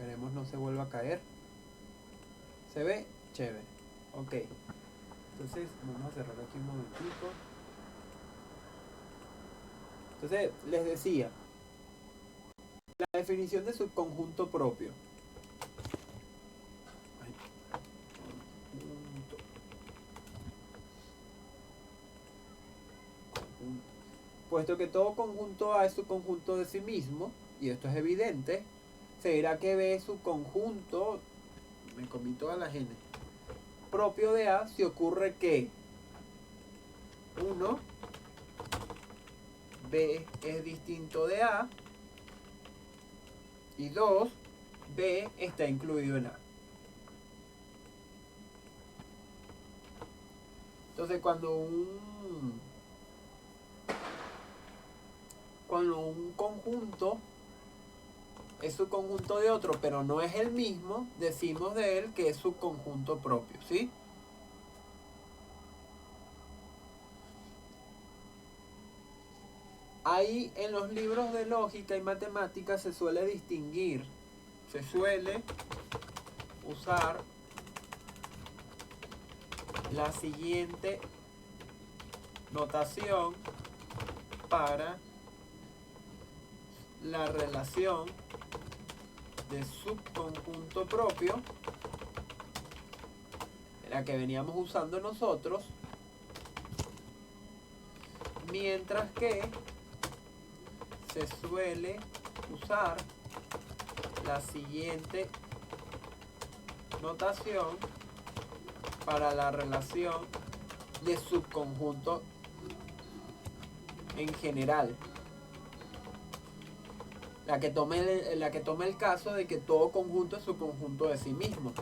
Esperemos no se vuelva a caer. ¿Se ve? Chévere. Ok. Entonces, vamos a cerrar aquí un momentico. Entonces, les decía, la definición de subconjunto propio. Puesto que todo conjunto A es subconjunto de sí mismo, y esto es evidente, se dirá que B es subconjunto, me comí toda la N, propio de A si ocurre que 1, B es distinto de A, y 2, B está incluido en A. Entonces cuando un conjunto es subconjunto de otro, pero no es el mismo, decimos de él que es subconjunto propio, ¿sí? Ahí en los libros de lógica y matemática se suele distinguir, se suele usar la siguiente notación para la relación de subconjunto propio, la que veníamos usando nosotros, mientras que se suele usar la siguiente notación para la relación de subconjunto en general, la que tome el caso de que todo conjunto es subconjunto de sí mismo.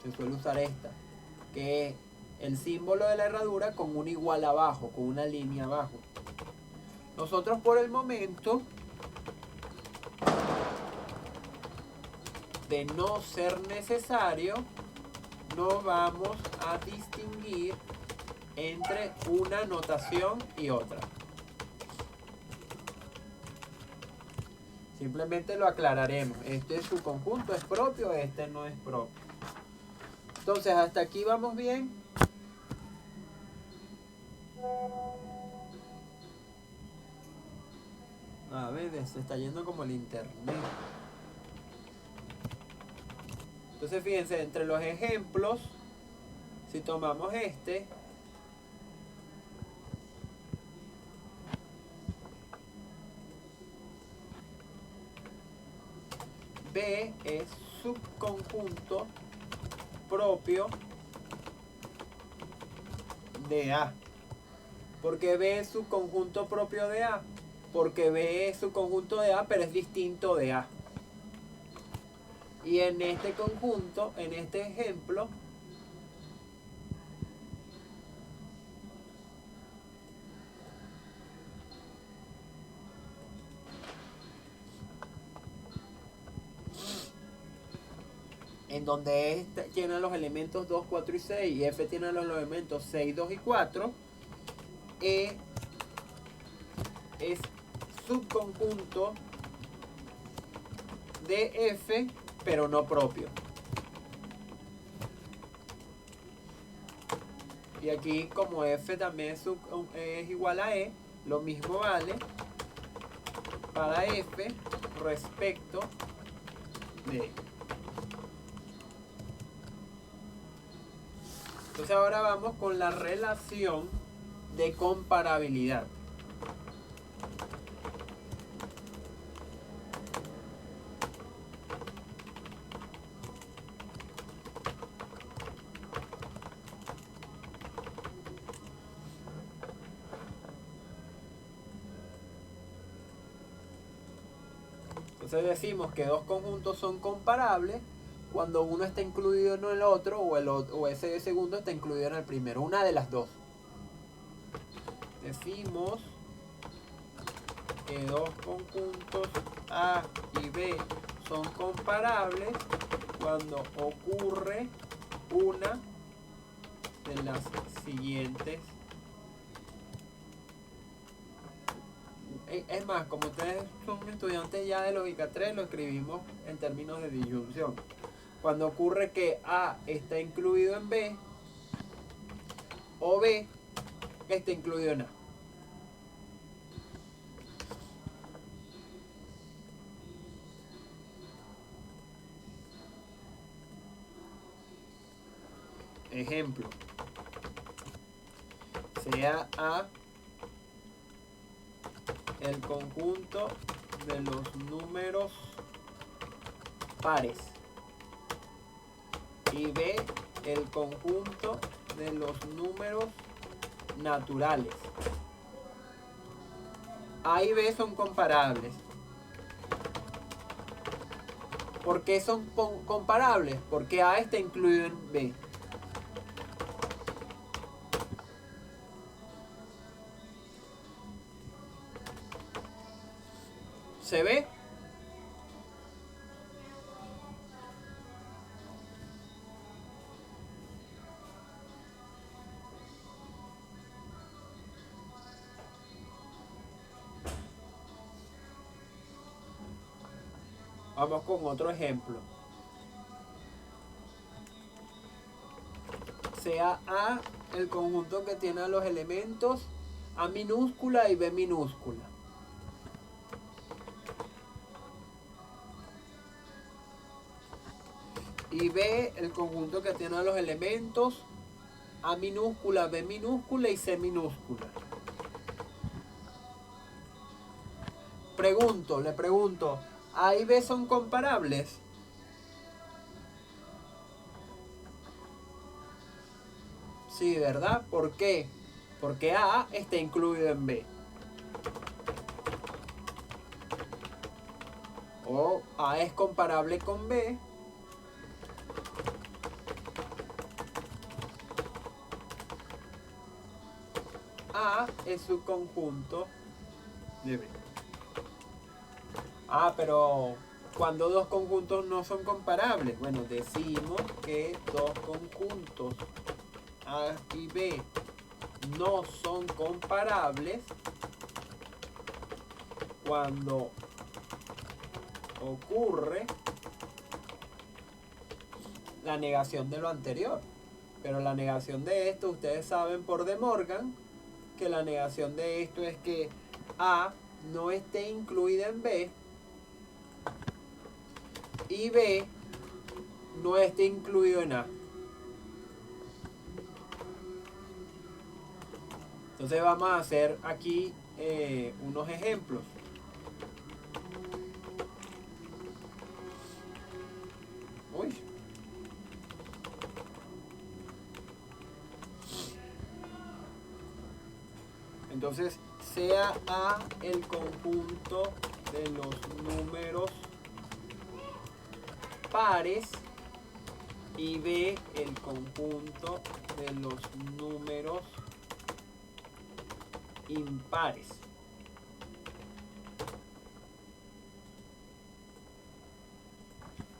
Se suele usar esta, que es el símbolo de la herradura con un igual abajo, con una línea abajo. Nosotros por el momento, de no ser necesario, no vamos a distinguir entre una notación y otra. Simplemente lo aclararemos. Este subconjunto es propio, este no es propio. Entonces, hasta aquí vamos bien. A ver, se está yendo como el internet. Entonces, fíjense, entre los ejemplos, si tomamos este, B es subconjunto propio de A. ¿Por qué B es subconjunto propio de A? Porque B es subconjunto de A, pero es distinto de A. Y en este conjunto, en este ejemplo, en donde E tiene los elementos 2, 4 y 6 y F tiene los elementos 6, 2 y 4, E es subconjunto de F, pero no propio. Y aquí, como F también es igual a E, lo mismo vale para F respecto de E. Entonces ahora vamos con la relación de comparabilidad. Entonces decimos que dos conjuntos son comparables cuando uno está incluido en el otro o ese segundo está incluido en el primero, una de las dos. Decimos que dos conjuntos A y B son comparables cuando ocurre una de las siguientes Es más, como ustedes son estudiantes ya de lógica 3, lo escribimos en términos de disyunción. Cuando ocurre que A está incluido en B, o B está incluido en A. Ejemplo. Sea A el conjunto de los números pares y B el conjunto de los números naturales. A y B son comparables. ¿Por qué son comparables? Porque A está incluido en B. ¿Se ve? Vamos con otro ejemplo. Sea A el conjunto que tiene los elementos A minúscula y B minúscula. Y B el conjunto que tiene los elementos A minúscula, B minúscula y C minúscula. Le pregunto, ¿A y B son comparables? Sí, ¿verdad? ¿Por qué? Porque A está incluido en B. O A es comparable con B. A es su conjunto de B. Pero cuando dos conjuntos no son comparables, bueno, decimos que dos conjuntos A y B no son comparables cuando ocurre la negación de lo anterior. Pero la negación de esto, ustedes saben por De Morgan, que la negación de esto es que A no esté incluida en B y B no esté incluido en A. Entonces vamos a hacer aquí unos ejemplos. Uy. Entonces, sea A el conjunto de los números pares y B el conjunto de los números impares.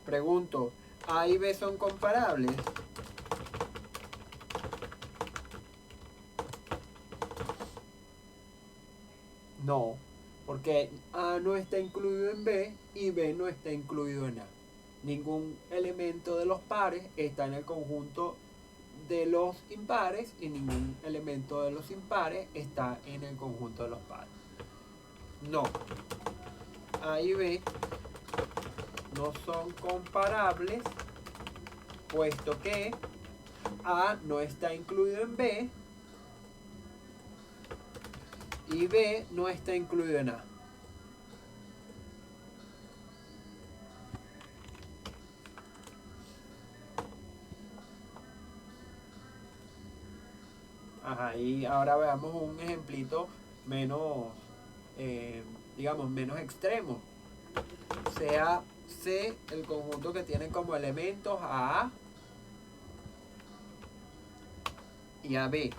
Pregunto, ¿A y B son comparables? No, porque A no está incluido en B y B no está incluido en A. Ningún elemento de los pares está en el conjunto de los impares y ningún elemento de los impares está en el conjunto de los pares. No. A y B no son comparables, puesto que A no está incluido en B y B no está incluido en A. Y ahora veamos un ejemplito menos, digamos, menos extremo. Sea C el conjunto que tiene como elementos a A y a B.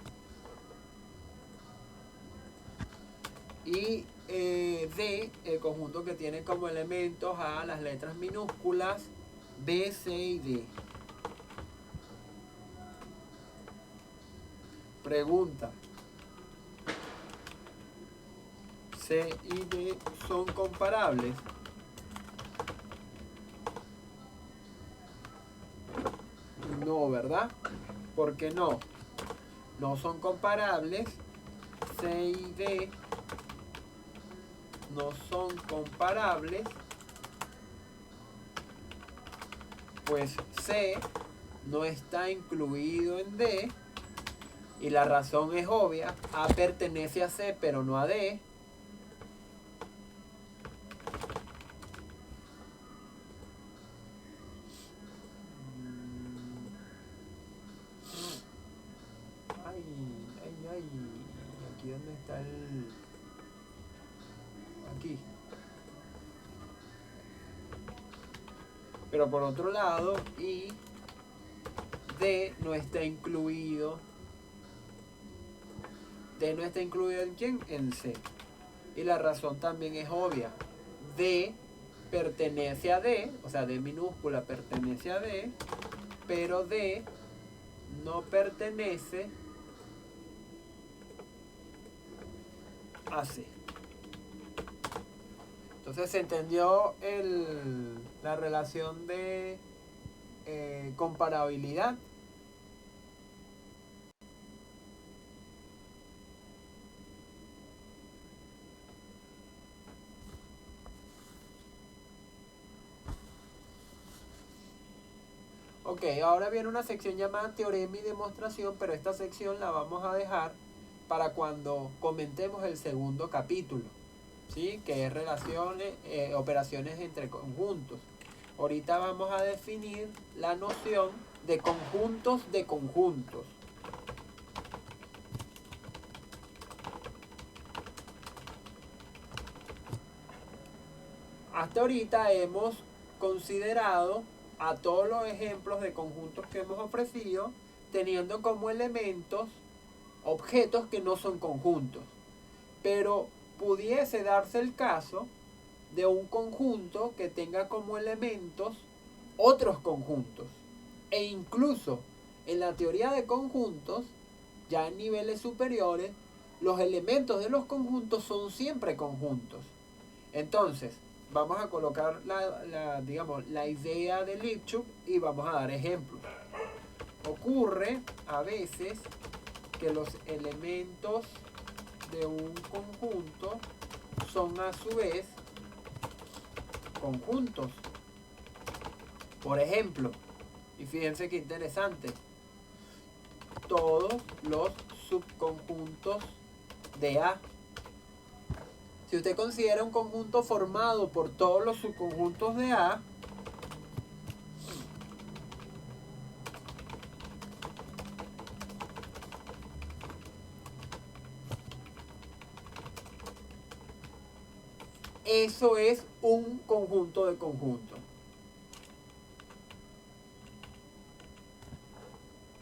Y D el conjunto que tiene como elementos a las letras minúsculas B, C y D. Pregunta. C y D son comparables. No, ¿verdad? ¿Por qué no? No son comparables. C y D no son comparables. Pues C no está incluido en D. Y la razón es obvia. A pertenece a C pero no a D. Ay. Aquí donde está el... Aquí. Pero por otro lado, y D no está incluido. D no está incluido en ¿quién? En C. Y la razón también es obvia. D pertenece a D, o sea, D minúscula pertenece a D, pero D no pertenece a C. Entonces se entendió la relación de comparabilidad. Ok, ahora viene una sección llamada teorema y demostración, pero esta sección la vamos a dejar para cuando comentemos el segundo capítulo, ¿sí? Que es relaciones, operaciones entre conjuntos. Ahorita vamos a definir la noción de conjuntos de conjuntos. Hasta ahorita hemos considerado a todos los ejemplos de conjuntos que hemos ofrecido teniendo como elementos objetos que no son conjuntos. Pero pudiese darse el caso de un conjunto que tenga como elementos otros conjuntos. E incluso en la teoría de conjuntos, ya en niveles superiores, los elementos de los conjuntos son siempre conjuntos. Entonces, vamos a colocar la idea de Lipschutz y vamos a dar ejemplos. Ocurre a veces que los elementos de un conjunto son a su vez conjuntos. Por ejemplo, y fíjense qué interesante, todos los subconjuntos de A. Si usted considera un conjunto formado por todos los subconjuntos de A, eso es un conjunto de conjuntos.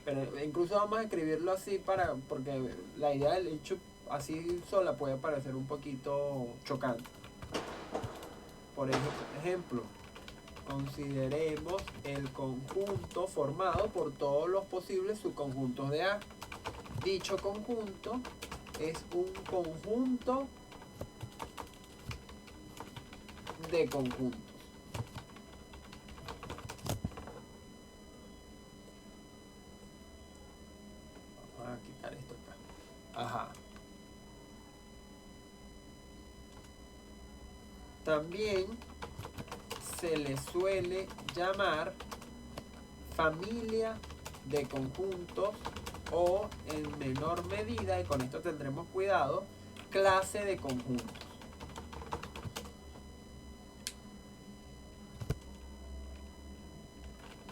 Pero incluso vamos a escribirlo así porque la idea del hecho así sola puede parecer un poquito chocante. Por ejemplo, consideremos el conjunto formado por todos los posibles subconjuntos de A. Dicho conjunto es un conjunto de conjuntos. Vamos a quitar esto acá. Ajá. También se le suele llamar familia de conjuntos o, en menor medida, y con esto tendremos cuidado, clase de conjuntos.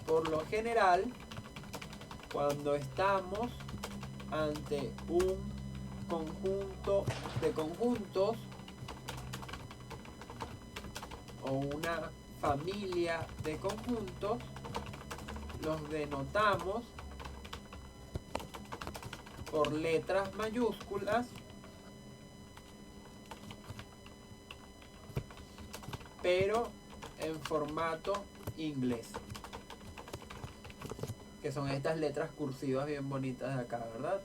Por lo general, cuando estamos ante un conjunto de conjuntos o una familia de conjuntos, los denotamos por letras mayúsculas, pero en formato inglés, que son estas letras cursivas bien bonitas de acá, ¿verdad?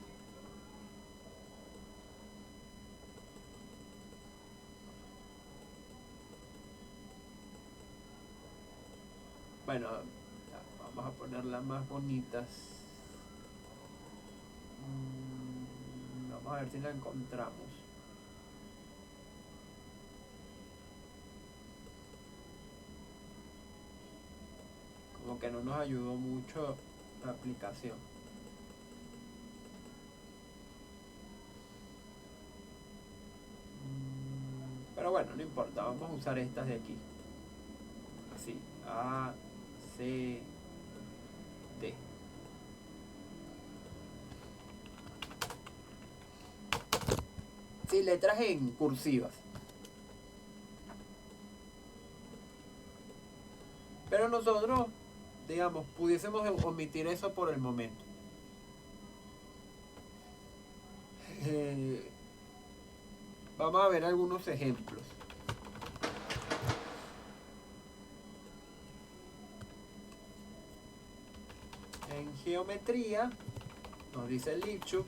Bueno, vamos a ponerlas más bonitas. Vamos a ver si la encontramos. Como que no nos ayudó mucho la aplicación. Pero bueno, no importa, vamos a usar estas de aquí. Así, A, C, D. Sí, letras en cursivas. Pero nosotros, digamos, pudiésemos omitir eso por el momento. Vamos a ver algunos ejemplos. En geometría, nos dice el Lipschutz,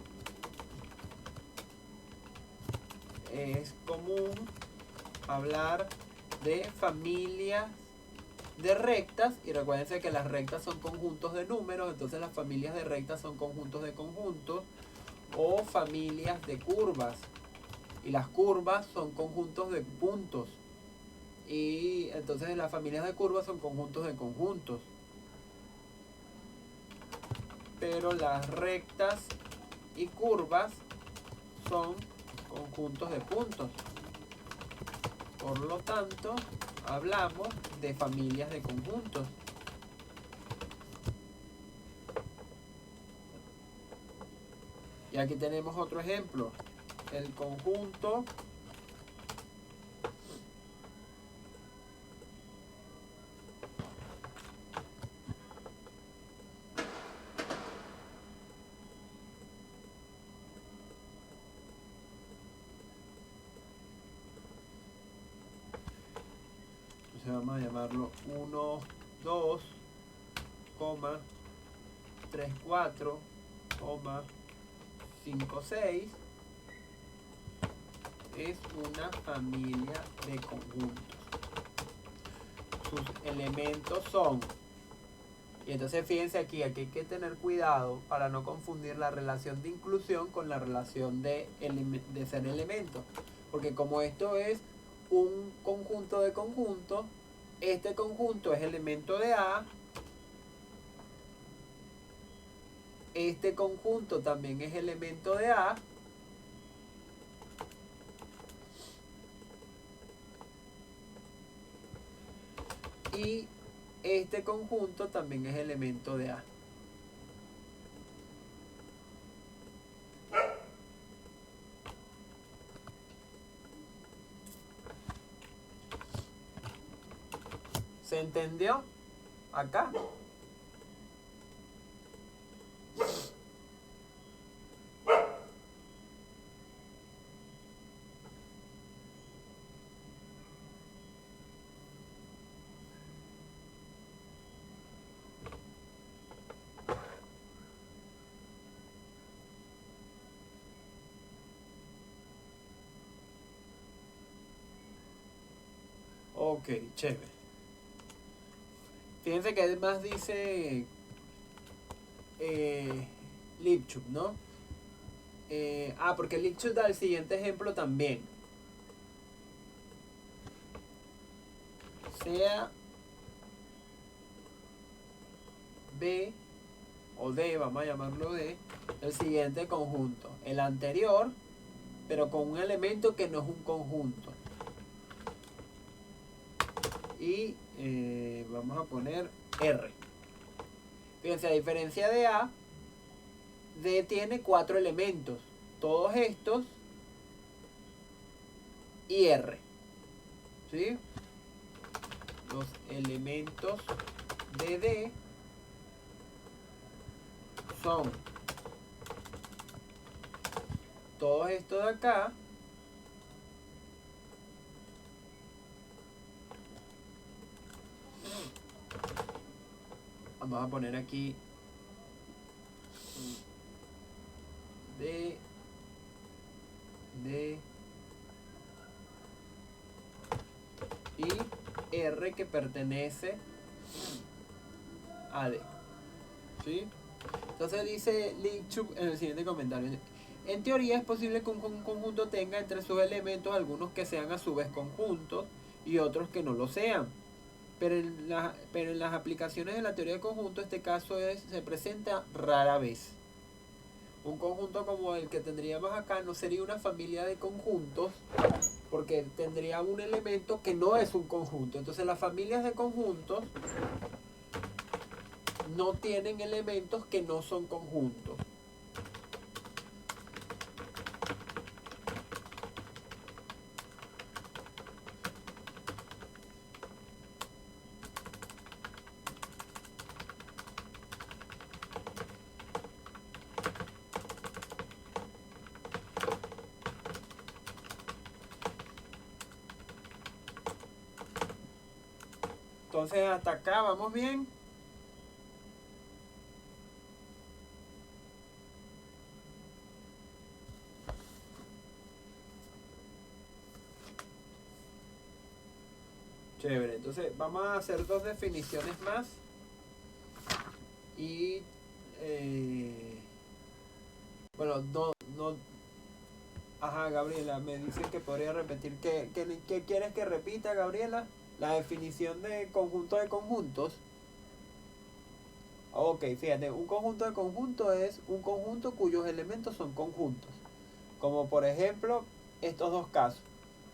es común hablar de familias de rectas, y recuérdense que las rectas son conjuntos de números, entonces las familias de rectas son conjuntos de conjuntos, o familias de curvas, y las curvas son conjuntos de puntos, y entonces las familias de curvas son conjuntos de conjuntos. Pero las rectas y curvas son conjuntos de puntos. Por lo tanto, hablamos de familias de conjuntos. Y aquí tenemos otro ejemplo. El conjunto vamos a llamarlo 1, 2, 3, 4, 5, 6 es una familia de conjuntos. Sus elementos son, y entonces fíjense aquí hay que tener cuidado para no confundir la relación de inclusión con la relación de ser elemento, porque como esto es un conjunto de conjuntos, este conjunto es elemento de A, este conjunto también es elemento de A, y este conjunto también es elemento de A. ¿Se entendió? Acá. Ok, chévere. Fíjense que además dice Lipschutz, ¿no? Porque Lipschutz da el siguiente ejemplo también. Sea B o D, vamos a llamarlo D, el siguiente conjunto. El anterior, pero con un elemento que no es un conjunto. Y vamos a poner R. Fíjense, a diferencia de A, D tiene 4 elementos. Todos estos y R. ¿Sí? Los elementos de D son todos estos de acá vamos a poner aquí D y R, que pertenece AD. ¿Sí? Entonces dice Lipschutz en el siguiente comentario. En teoría es posible que un conjunto tenga entre sus elementos algunos que sean a su vez conjuntos y otros que no lo sean. Pero en las aplicaciones de la teoría de conjuntos este caso se presenta rara vez. Un conjunto como el que tendríamos acá no sería una familia de conjuntos porque tendría un elemento que no es un conjunto. Entonces las familias de conjuntos no tienen elementos que no son conjuntos. Entonces hasta acá vamos bien. Chévere, entonces vamos a hacer dos definiciones más. Y bueno, no. Ajá, Gabriela, me dicen que podría repetir. ¿Qué quieres que repita, Gabriela? La definición de conjunto de conjuntos. Ok, fíjate, un conjunto de conjuntos es un conjunto cuyos elementos son conjuntos. Como por ejemplo, estos dos casos.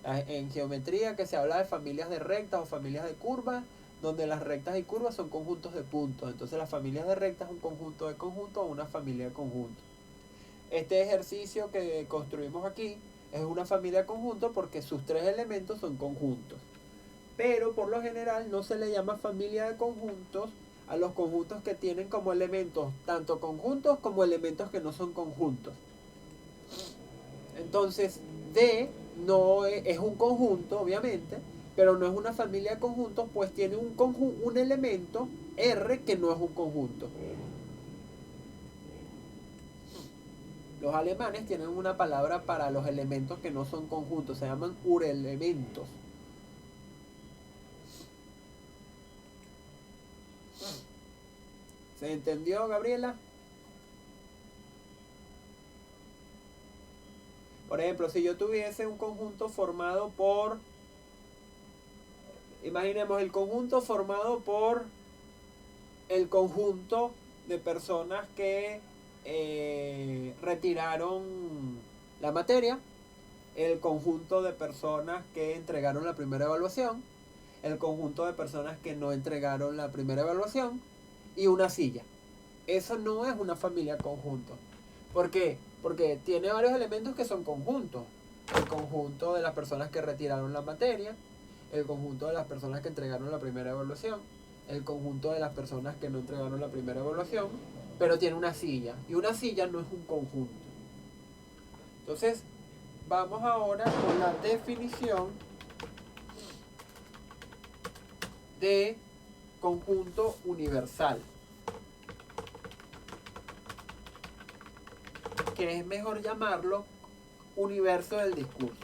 En geometría que se habla de familias de rectas o familias de curvas, donde las rectas y curvas son conjuntos de puntos. Entonces las familias de rectas es un conjunto de conjuntos o una familia de conjuntos. Este ejercicio que construimos aquí es una familia de conjuntos porque sus tres elementos son conjuntos. Pero por lo general no se le llama familia de conjuntos a los conjuntos que tienen como elementos tanto conjuntos como elementos que no son conjuntos. Entonces, D no es un conjunto, obviamente, pero no es una familia de conjuntos, pues tiene un elemento R que no es un conjunto. Los alemanes tienen una palabra para los elementos que no son conjuntos, se llaman urelementos. ¿Se entendió, Gabriela? Por ejemplo, si yo tuviese un conjunto formado por... Imaginemos el conjunto formado por el conjunto de personas que retiraron la materia, el conjunto de personas que entregaron la primera evaluación, el conjunto de personas que no entregaron la primera evaluación y una silla. Eso no es una familia conjunto. ¿Por qué? Porque tiene varios elementos que son conjuntos. El conjunto de las personas que retiraron la materia, el conjunto de las personas que entregaron la primera evaluación, el conjunto de las personas que no entregaron la primera evaluación, pero tiene una silla. Y una silla no es un conjunto. Entonces, vamos ahora con la definición de conjunto universal, que es mejor llamarlo universo del discurso.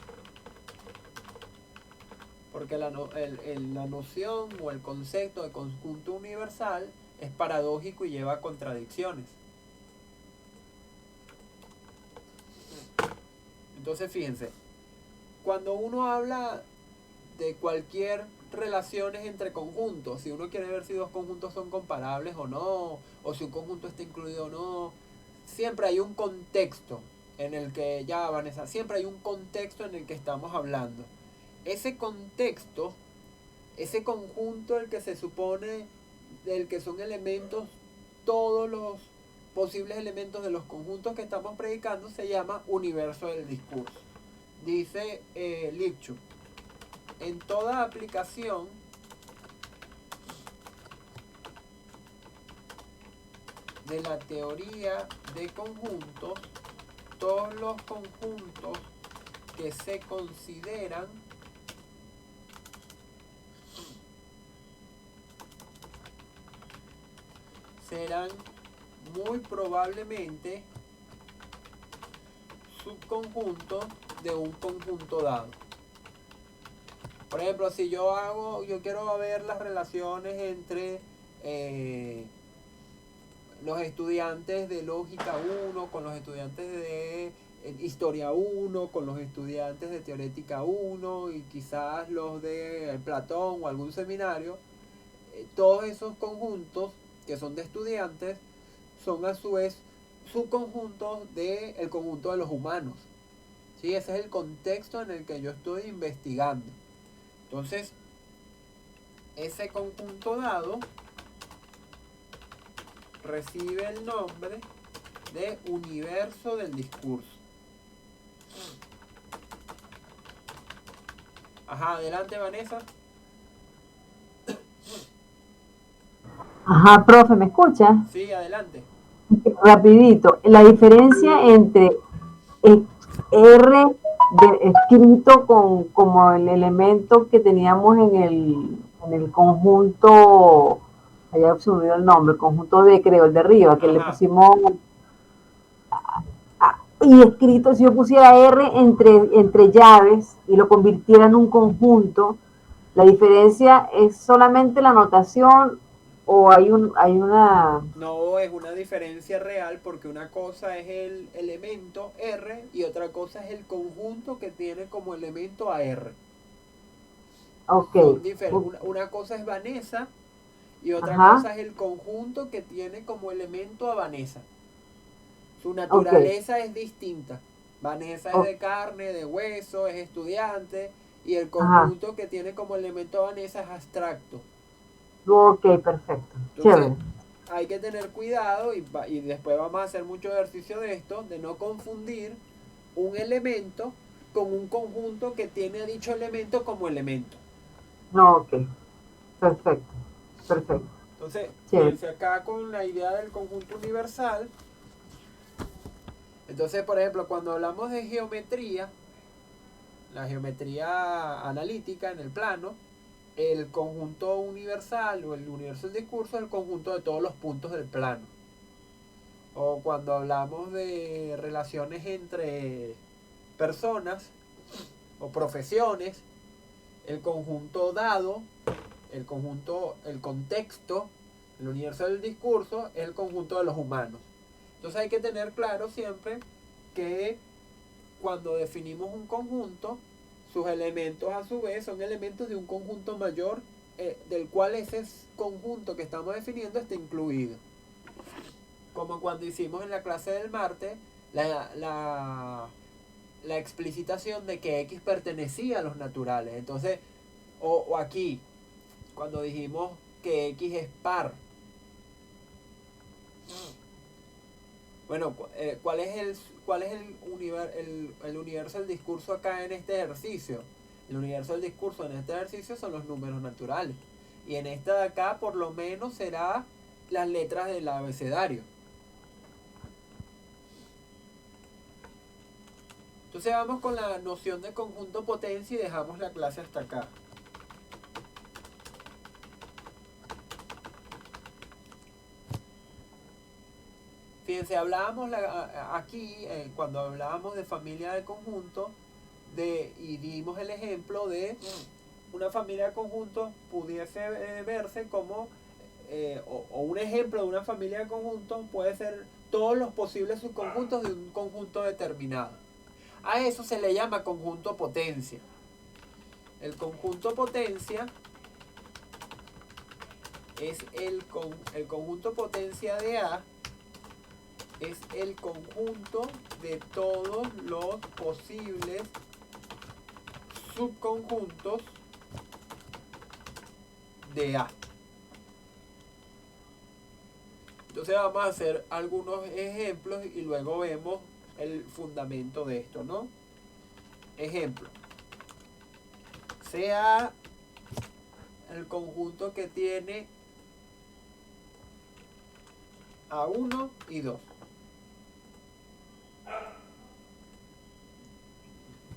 Porque la noción o el concepto de conjunto universal es paradójico y lleva a contradicciones. Entonces fíjense, cuando uno habla de cualquier relaciones entre conjuntos, si uno quiere ver si dos conjuntos son comparables o no, o si un conjunto está incluido o no, siempre hay un contexto en el que, ya Vanessa, siempre hay un contexto en el que estamos hablando. Ese contexto, ese conjunto del que se supone, del que son elementos, todos los posibles elementos de los conjuntos que estamos predicando, se llama universo del discurso. Dice Lipschutz, en toda aplicación de la teoría de conjuntos, todos los conjuntos que se consideran serán muy probablemente subconjuntos de un conjunto dado. Por ejemplo, si yo quiero ver las relaciones entre los estudiantes de lógica 1 con los estudiantes de historia 1 con los estudiantes de teorética 1 y quizás los de Platón o algún seminario, todos esos conjuntos que son de estudiantes son a su vez subconjuntos del conjunto de los humanos. ¿Sí? Ese es el contexto en el que yo estoy investigando. Entonces, ese conjunto dado recibe el nombre de universo del discurso. Ajá, adelante, Vanessa. Ajá, profe, ¿me escucha? Sí, adelante. Rapidito. La diferencia entre R escrito como el elemento que teníamos en el conjunto, allá se me olvidó el nombre, el conjunto de, creo, el de arriba, que le Ajá. pusimos, y escrito, si yo pusiera R entre llaves y lo convirtiera en un conjunto, la diferencia es solamente la notación o hay una. No es una diferencia real porque una cosa es el elemento R y otra cosa es el conjunto que tiene como elemento a R. Ok. Son diferentes. Una cosa es Vanessa y otra Ajá. cosa es el conjunto que tiene como elemento a Vanessa. Su Ok. naturaleza es distinta. Vanessa es O- de carne, de hueso, es estudiante y el ajá. conjunto que tiene como elemento a Vanessa es abstracto. Ok, perfecto. Entonces, Chévere. hay que tener cuidado y después vamos a hacer mucho ejercicio de esto, de no confundir un elemento con un conjunto que tiene a dicho elemento como elemento. No, ok. Perfecto. Perfecto. Entonces, Chévere. fíjense acá con la idea del conjunto universal. Entonces, por ejemplo, cuando hablamos de geometría, la geometría analítica en el plano, el conjunto universal o el universo del discurso es el conjunto de todos los puntos del plano. O cuando hablamos de relaciones entre personas o profesiones, el conjunto dado, el contexto, el universo del discurso es el conjunto de los humanos. Entonces hay que tener claro siempre que cuando definimos un conjunto, sus elementos a su vez son elementos de un conjunto mayor del cual ese conjunto que estamos definiendo está incluido. Como cuando hicimos en la clase del martes la explicitación de que X pertenecía a los naturales. Entonces, o aquí, cuando dijimos que X es par. Bueno, cuál es el universo del discurso acá en este ejercicio? El universo del discurso en este ejercicio son los números naturales. Y en esta de acá, por lo menos, será las letras del abecedario. Entonces vamos con la noción de conjunto potencia y dejamos la clase hasta acá. Fíjense, hablábamos aquí, cuando hablábamos de familia de conjunto, y dimos el ejemplo de una familia de conjuntos pudiese verse como, o un ejemplo de una familia de conjuntos puede ser todos los posibles subconjuntos de un conjunto determinado. A eso se le llama conjunto potencia. El conjunto potencia es el conjunto potencia de A es el conjunto de todos los posibles subconjuntos de A. Entonces vamos a hacer algunos ejemplos y luego vemos el fundamento de esto, ¿no? Ejemplo. Sea el conjunto que tiene A1 y 2.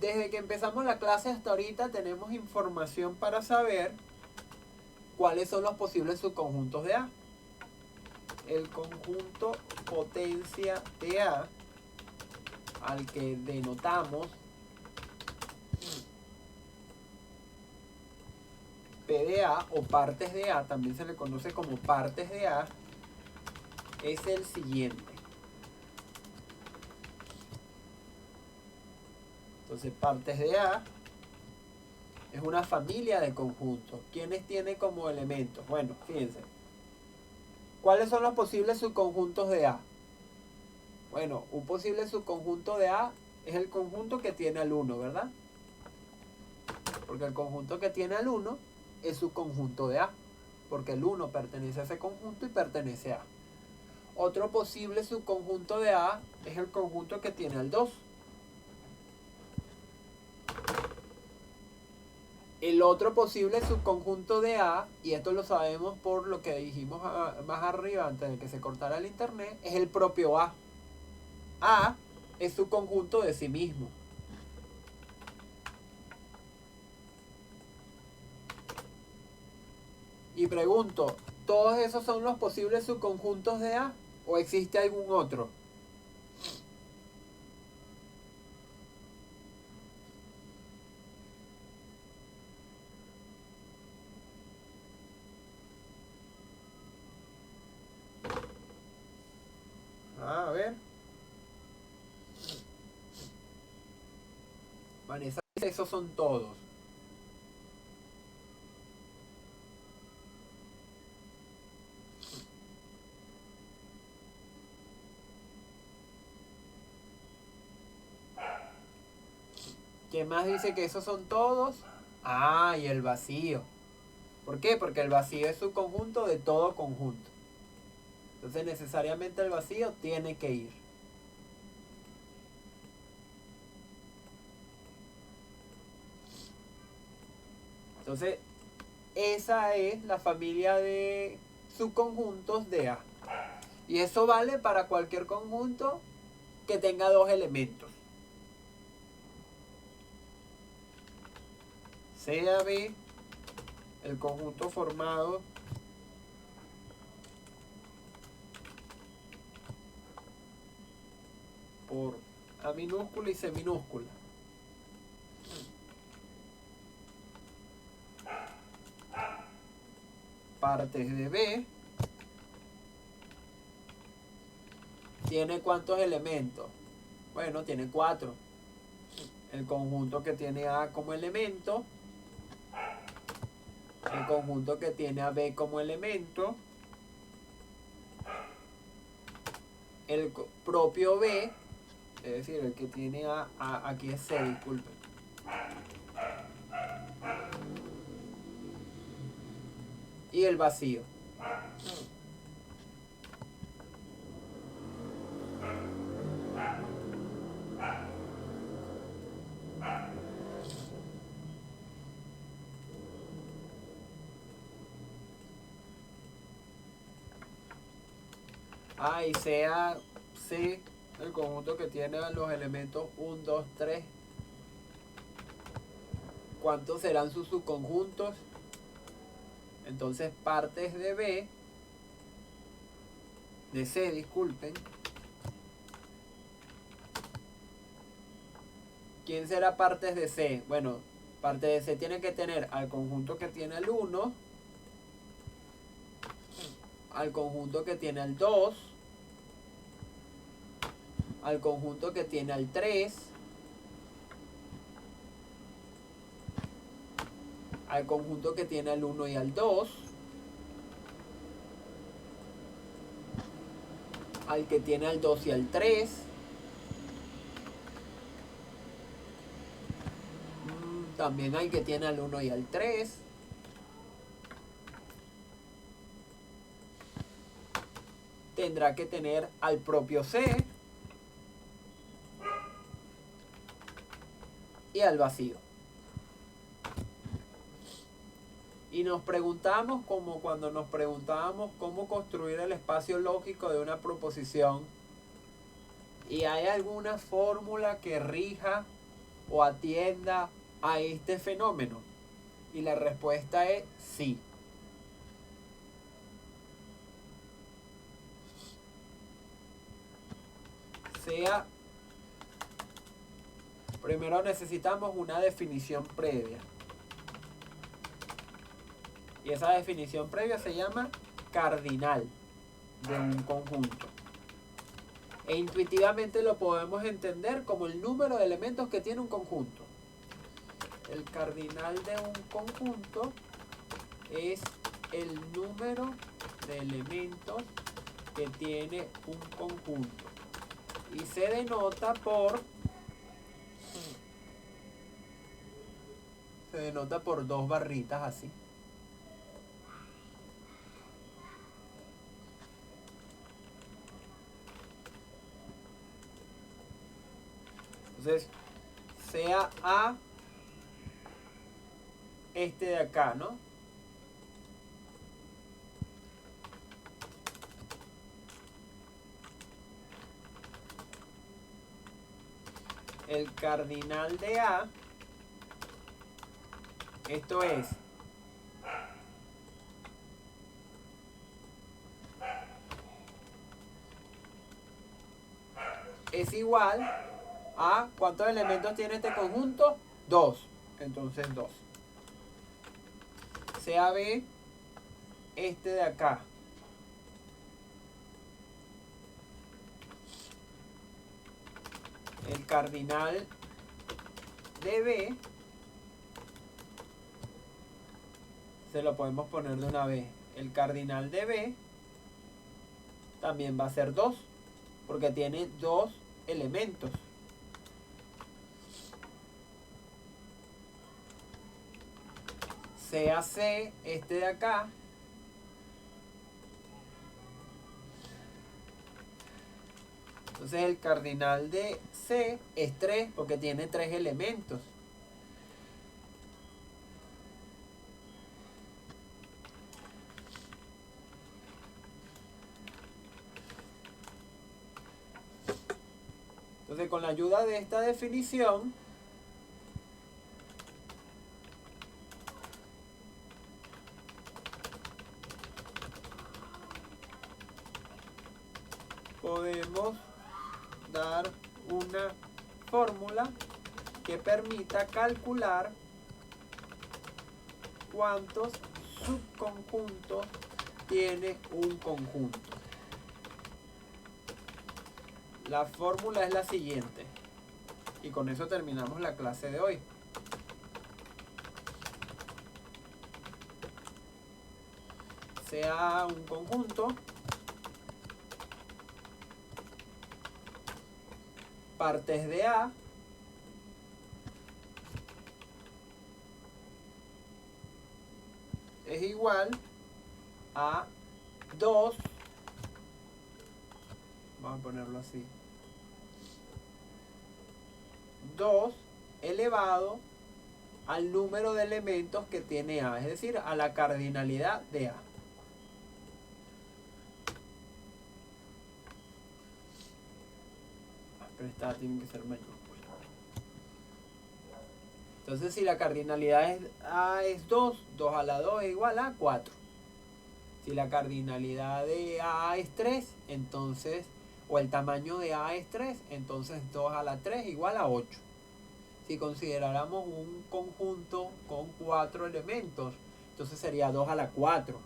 Desde que empezamos la clase hasta ahorita tenemos información para saber cuáles son los posibles subconjuntos de A. El conjunto potencia de A, al que denotamos P de A o partes de A, también se le conoce como partes de A, es el siguiente. Entonces, partes de A es una familia de conjuntos. ¿Quiénes tiene como elementos? Bueno, fíjense. ¿Cuáles son los posibles subconjuntos de A? Bueno, un posible subconjunto de A es el conjunto que tiene al 1, ¿verdad? Porque el conjunto que tiene al 1 es subconjunto de A. Porque el 1 pertenece a ese conjunto y pertenece a A. Otro posible subconjunto de A es el conjunto que tiene al 2. El otro posible subconjunto de A, y esto lo sabemos por lo que dijimos más arriba antes de que se cortara el internet, es el propio A. A es subconjunto de sí mismo. Y pregunto, ¿todos esos son los posibles subconjuntos de A? ¿O existe algún otro? A ver. Vanessa dice, esos son todos. ¿Quién más dice que esos son todos? Ah, y el vacío. ¿Por qué? Porque el vacío es subconjunto de todo conjunto. Entonces necesariamente el vacío tiene que ir. Entonces, esa es la familia de subconjuntos de A. Y eso vale para cualquier conjunto que tenga dos elementos. Sea B el conjunto formado por A minúscula y C minúscula. Partes de B. ¿Tiene cuántos elementos? Bueno, tiene 4. El conjunto que tiene A como elemento. El conjunto que tiene a B como elemento. El propio B, es decir, el que tiene A aquí es C, disculpen. Y el vacío. Y sea C el conjunto que tiene los elementos 1, 2, 3. ¿Cuántos serán sus subconjuntos? Entonces partes de B, de C, disculpen. ¿Quién será partes de C? Bueno, parte de C tiene que tener al conjunto que tiene el 1, al conjunto que tiene el 2, al conjunto que tiene al 3, al conjunto que tiene al 1 y al 2, al que tiene al 2 y al 3, también al que tiene al 1 y al 3, tendrá que tener al propio C y al vacío. Y nos preguntamos, como cuando nos preguntábamos cómo construir el espacio lógico de una proposición, ¿y hay alguna fórmula que rija o atienda a este fenómeno? Y la respuesta es sí. Primero necesitamos una definición previa. Y esa definición previa se llama cardinal. de un conjunto. E intuitivamente lo podemos entender como el número de elementos que tiene un conjunto. El cardinal de un conjunto es el número de elementos que tiene un conjunto. Y se denota por dos barritas así. Entonces, sea A este de acá, ¿no? El cardinal de A, esto es igual a ¿cuántos elementos tiene este conjunto? 2. Entonces 2. Sea B este de acá. El cardinal de B se lo podemos poner de una vez. El cardinal de B también va a ser 2 porque tiene 2 elementos. Sea C este de acá. Entonces el cardinal de C es 3 porque tiene 3 elementos. Entonces con la ayuda de esta definición podemos dar una fórmula que permita calcular cuántos subconjuntos tiene un conjunto. La fórmula es la siguiente. Y con eso terminamos la clase de hoy. Sea un conjunto partes de A es igual a 2, vamos a ponerlo así, 2 elevado al número de elementos que tiene A, es decir, a la cardinalidad de A. Pero esta tiene que ser mayúscula. Entonces si la cardinalidad es A es 2, 2 a la 2 es igual a 4. Si la cardinalidad de A es 3, entonces, o el tamaño de A es 3, entonces 2 a la 3 igual a 8. Si consideráramos un conjunto con 4 elementos, entonces sería 2 a la 4,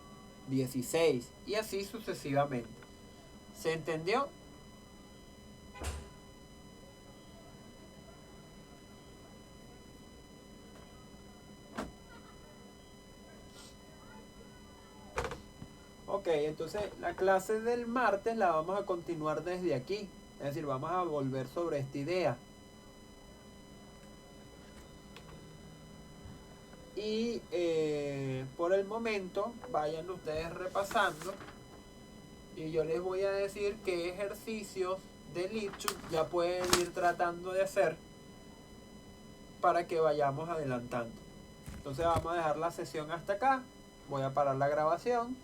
16, y así sucesivamente. ¿Se entendió? Ok, entonces la clase del martes la vamos a continuar desde aquí. Es decir, vamos a volver sobre esta idea. Y por el momento, vayan ustedes repasando. Y yo les voy a decir qué ejercicios de Lipschutz ya pueden ir tratando de hacer para que vayamos adelantando. Entonces vamos a dejar la sesión hasta acá. Voy a parar la grabación.